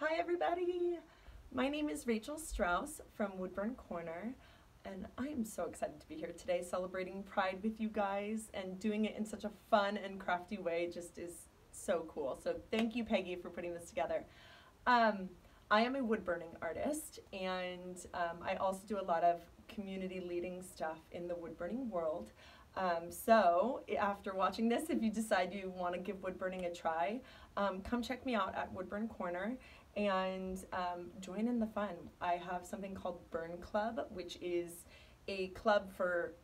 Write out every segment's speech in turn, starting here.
Hi everybody! My name is Rachel Strauss from Woodburn Corner, and I am so excited to be here today celebrating Pride with you guys, and doing it in such a fun and crafty way just is so cool. So thank you, Peggy, for putting this together. I am a woodburning artist, and I also do a lot of community leading stuff in the woodburning world. So after watching this, if you decide you want to give woodburning a try, come check me out at Woodburn Corner and join in the fun. I have something called Burn Club, which is a club for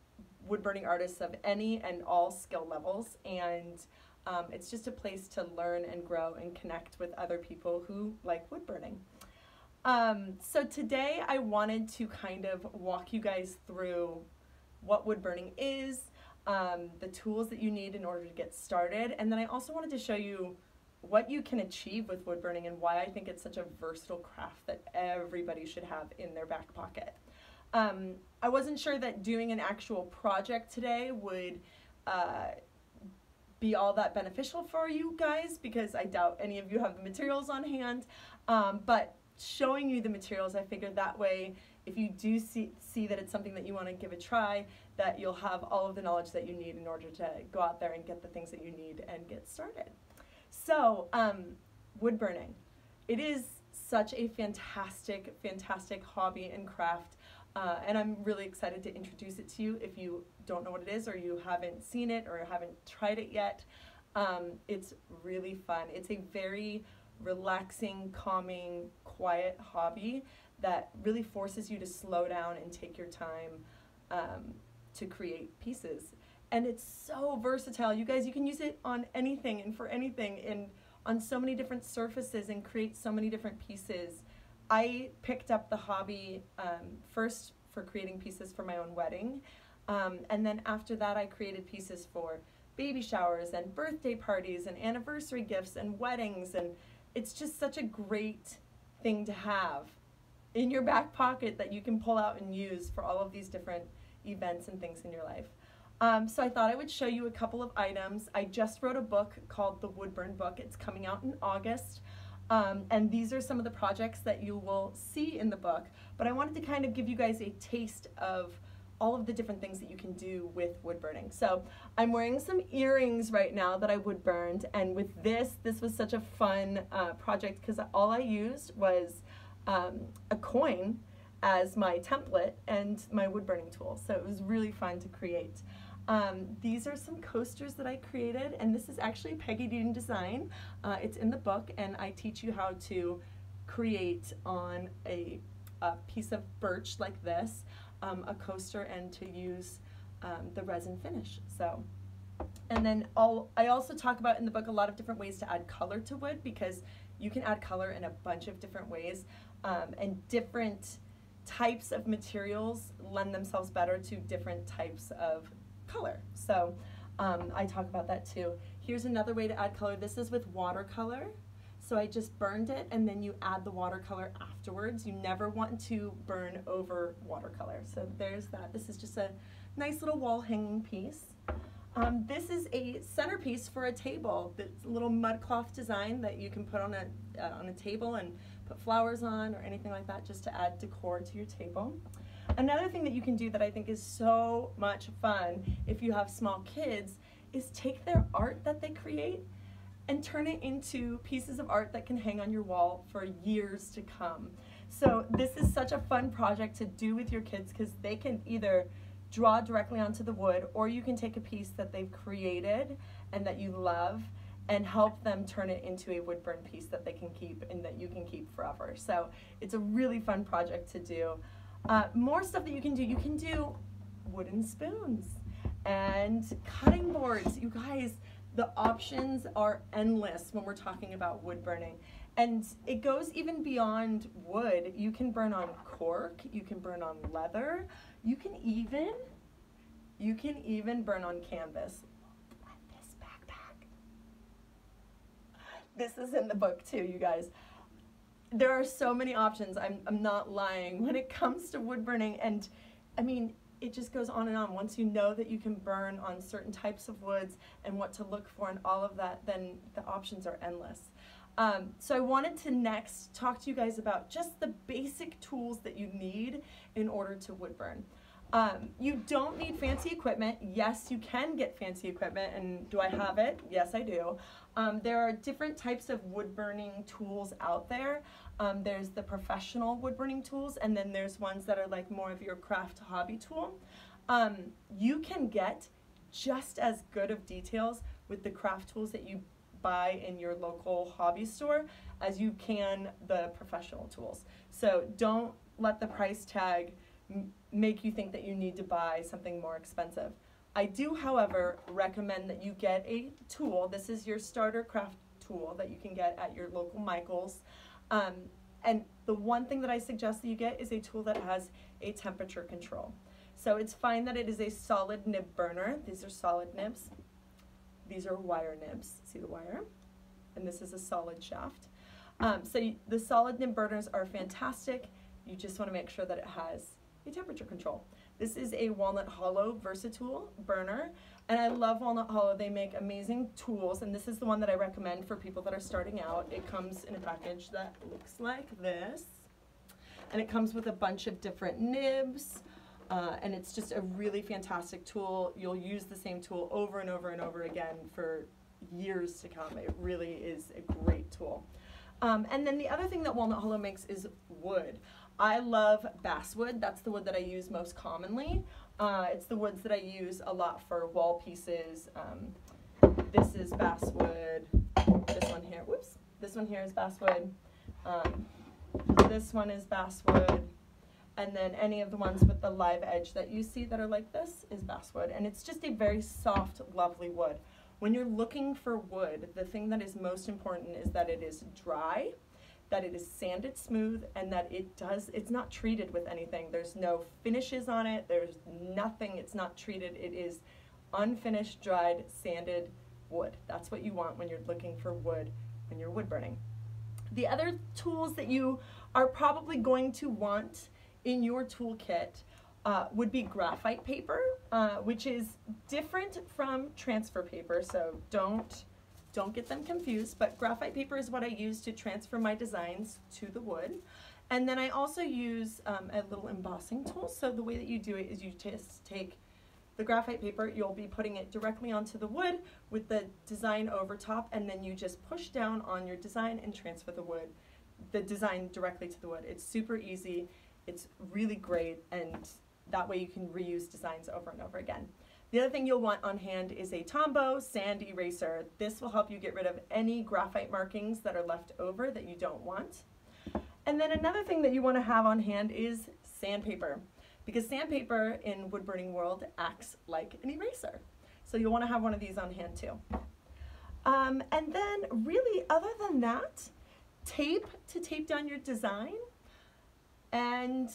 woodburning artists of any and all skill levels, and it's just a place to learn and grow and connect with other people who like woodburning. So today I wanted to kind of walk you guys through what woodburning is, the tools that you need in order to get started, and then I also wanted to show you what you can achieve with woodburning and why I think it's such a versatile craft that everybody should have in their back pocket. I wasn't sure that doing an actual project today would be all that beneficial for you guys, because I doubt any of you have the materials on hand, but showing you the materials, I figured that way if you do see that it's something that you want to give a try, that you'll have all of the knowledge that you need in order to go out there and get the things that you need and get started. So, woodburning. It is such a fantastic, fantastic hobby and craft, and I'm really excited to introduce it to you if you don't know what it is or you haven't seen it or haven't tried it yet. It's really fun. It's a very relaxing, calming, quiet hobby that really forces you to slow down and take your time to create pieces. And it's so versatile. You guys, you can use it on anything and for anything and on so many different surfaces and create so many different pieces. I picked up the hobby first for creating pieces for my own wedding, and then after that I created pieces for baby showers and birthday parties and anniversary gifts and weddings, and it's just such a great thing to have in your back pocket that you can pull out and use for all of these different events and things in your life. So I thought I would show you a couple of items. I just wrote a book called The Woodburn Book. It's coming out in August. And these are some of the projects that you will see in the book. But I wanted to kind of give you guys a taste of all of the different things that you can do with woodburning. So I'm wearing some earrings right now that I woodburned, and with this was such a fun project because all I used was a coin as my template and my woodburning tool. So it was really fun to create. These are some coasters that I created, and this is actually a Peggy Dean design. It's in the book, and I teach you how to create on a piece of birch like this, a coaster, and to use the resin finish. So, and then I also talk about in the book a lot of different ways to add color to wood, because you can add color in a bunch of different ways, and different types of materials lend themselves better to different types of color. So I talk about that too. Here's another way to add color. This is with watercolor. So I just burned it, and then you add the watercolor afterwards. You never want to burn over watercolor. So there's that. This is just a nice little wall hanging piece. This is a centerpiece for a table. It's a little mud cloth design that you can put on a table and put flowers on or anything like that, just to add decor to your table. Another thing that you can do that I think is so much fun if you have small kids is take their art that they create and turn it into pieces of art that can hang on your wall for years to come. So this is such a fun project to do with your kids, because they can either draw directly onto the wood, or you can take a piece that they've created and that you love and help them turn it into a woodburn piece that they can keep and that you can keep forever. So it's a really fun project to do. More stuff that you can do wooden spoons and cutting boards. You guys, the options are endless when we're talking about wood burning, and it goes even beyond wood. You can burn on cork, you can burn on leather, you can even burn on canvas. This backpack. This is in the book too, you guys. There are so many options, I'm not lying, when it comes to wood burning, and I mean, it just goes on and on. Once you know that you can burn on certain types of woods and what to look for and all of that, then the options are endless. So I wanted to next talk to you guys about just the basic tools that you need in order to wood burn. You don't need fancy equipment. Yes, you can get fancy equipment, and do I have it? Yes, I do. There are different types of wood burning tools out there. There's the professional wood burning tools, and then there's ones that are like more of your craft hobby tool. You can get just as good of details with the craft tools that you buy in your local hobby store as you can the professional tools. So don't let the price tag make you think that you need to buy something more expensive. I do, however, recommend that you get a tool. This is your starter craft tool that you can get at your local Michael's. And the one thing that I suggest that you get is a tool that has a temperature control. So it's fine that it is a solid nib burner. These are solid nibs. These are wire nibs. See the wire? And this is a solid shaft. The solid nib burners are fantastic. You just want to make sure that it has a temperature control. This is a Walnut Hollow Versatool burner, and I love Walnut Hollow. They make amazing tools, and this is the one that I recommend for people that are starting out. It comes in a package that looks like this, and it comes with a bunch of different nibs, and it's just a really fantastic tool. You'll use the same tool over and over and over again for years to come. It really is a great tool. And then the other thing that Walnut Hollow makes is wood. I love basswood. That's the wood that I use most commonly. It's the woods that I use a lot for wall pieces. This is basswood. This one here, whoops. This one here is basswood. This one is basswood. And then any of the ones with the live edge that you see that are like this is basswood. And it's just a very soft, lovely wood. When you're looking for wood, the thing that is most important is that it is dry, that it is sanded smooth, and that it's not treated with anything. There's no finishes on it, there's nothing, it's not treated. It is unfinished, dried, sanded wood. That's what you want when you're looking for wood when you're wood burning. The other tools that you are probably going to want in your toolkit would be graphite paper, which is different from transfer paper, so don't get them confused, but graphite paper is what I use to transfer my designs to the wood. And then I also use a little embossing tool. So the way that you do it is you just take the graphite paper, you'll be putting it directly onto the wood with the design over top, and then you just push down on your design and transfer the design directly to the wood. It's super easy, it's really great, and that way you can reuse designs over and over again. The other thing you'll want on hand is a Tombow sand eraser. This will help you get rid of any graphite markings that are left over that you don't want. And then another thing that you want to have on hand is sandpaper, because sandpaper in wood burning world acts like an eraser. So you'll want to have one of these on hand too. And then really, other than that, tape to tape down your design. And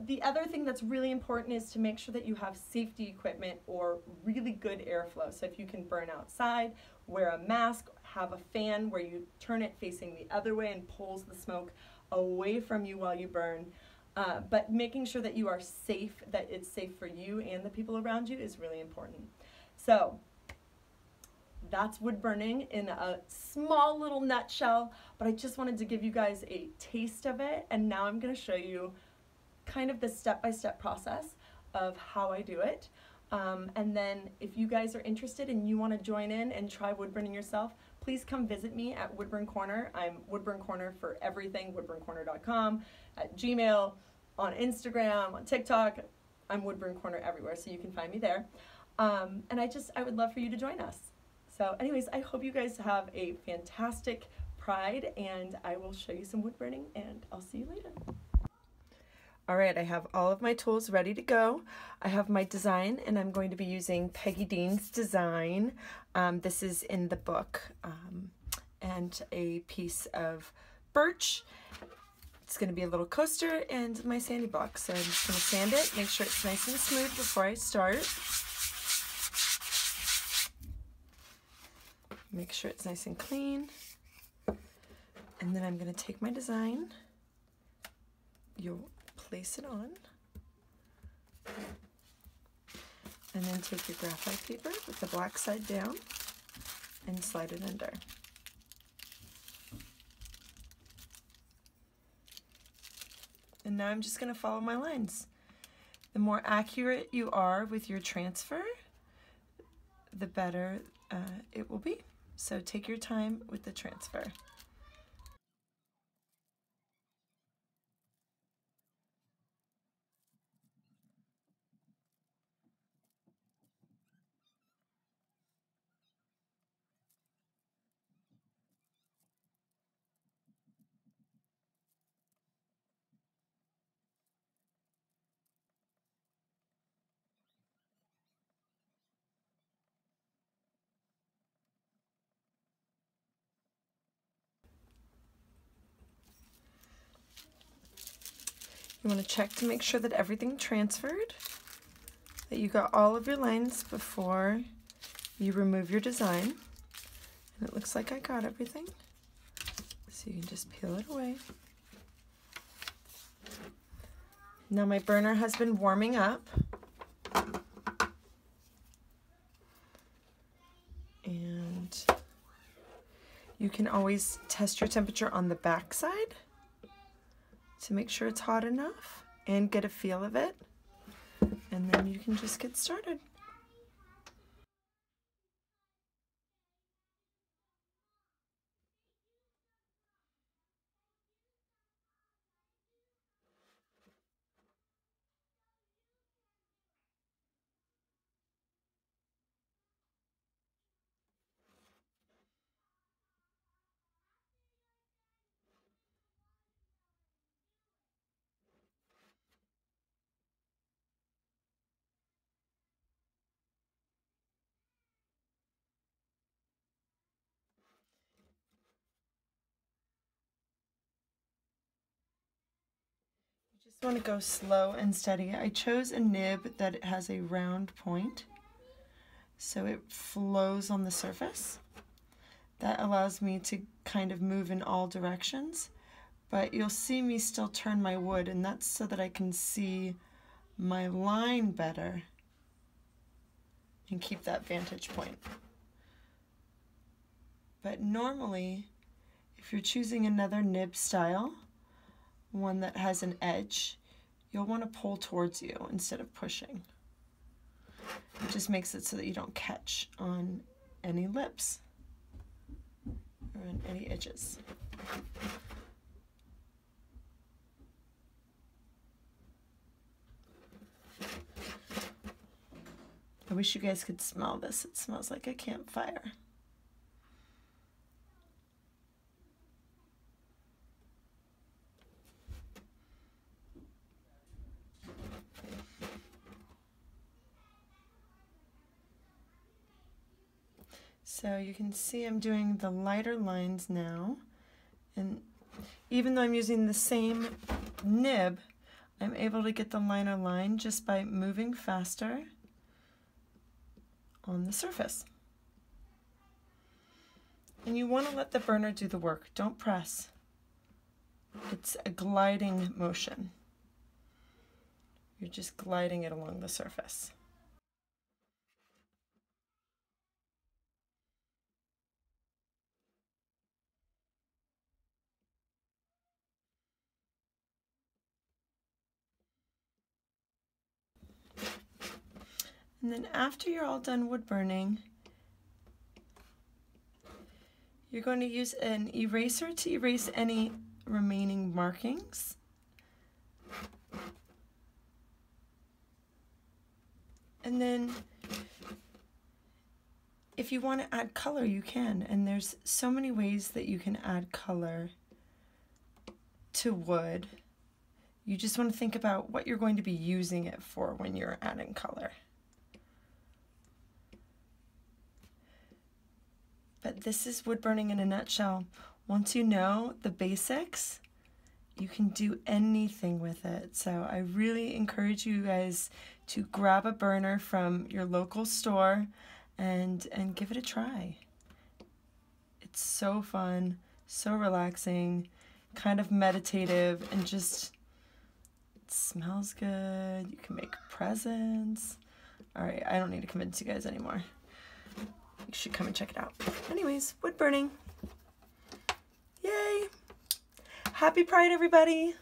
the other thing that's really important is to make sure that you have safety equipment or really good airflow. So if you can burn outside, wear a mask, have a fan where you turn it facing the other way and pulls the smoke away from you while you burn. But making sure that you are safe, that it's safe for you and the people around you is really important. So that's wood burning in a small little nutshell, but I just wanted to give you guys a taste of it, and now I'm going to show you kind of the step-by-step process of how I do it. And then if you guys are interested and you want to join in and try wood burning yourself, please come visit me at Woodburn Corner. I'm Woodburn Corner for everything, woodburncorner.com, at Gmail, on Instagram, on TikTok. I'm Woodburn Corner everywhere, so you can find me there. And I would love for you to join us. So anyways, I hope you guys have a fantastic Pride, and I will show you some wood burning, and I'll see you later. All right, I have all of my tools ready to go. I have my design, and I'm going to be using Peggy Dean's design. This is in the book, and a piece of birch. It's going to be a little coaster and my sandy block. So I'm just going to sand it, make sure it's nice and smooth before I start. Make sure it's nice and clean. And then I'm going to take my design. You'll place it on. And then take your graphite paper with the black side down and slide it under. And now I'm just going to follow my lines. The more accurate you are with your transfer, the better it will be. So take your time with the transfer. You want to check to make sure that everything transferred, that you got all of your lines before you remove your design. And it looks like I got everything. So you can just peel it away. Now my burner has been warming up. And you can always test your temperature on the back side to make sure it's hot enough and get a feel of it, and then you can just get started. Just want to go slow and steady. I chose a nib that has a round point, so it flows on the surface. That allows me to kind of move in all directions, but you'll see me still turn my wood, and that's so that I can see my line better and keep that vantage point. But normally, if you're choosing another nib style, one that has an edge, you'll want to pull towards you instead of pushing. It just makes it so that you don't catch on any lips or on any edges. I wish you guys could smell this. It smells like a campfire. So you can see I'm doing the lighter lines now, and even though I'm using the same nib, I'm able to get the liner line just by moving faster on the surface. And you want to let the burner do the work. Don't press. It's a gliding motion. You're just gliding it along the surface. And then after you're all done wood burning, you're going to use an eraser to erase any remaining markings. And then if you want to add color, you can. And there's so many ways that you can add color to wood. You just want to think about what you're going to be using it for when you're adding color. But this is wood burning in a nutshell. Once you know the basics, you can do anything with it. So I really encourage you guys to grab a burner from your local store and give it a try. It's so fun, so relaxing, kind of meditative, and just it smells good. You can make presents. All right, I don't need to convince you guys anymore. You should come and check it out. Anyways, wood burning. Yay! Happy Pride, everybody!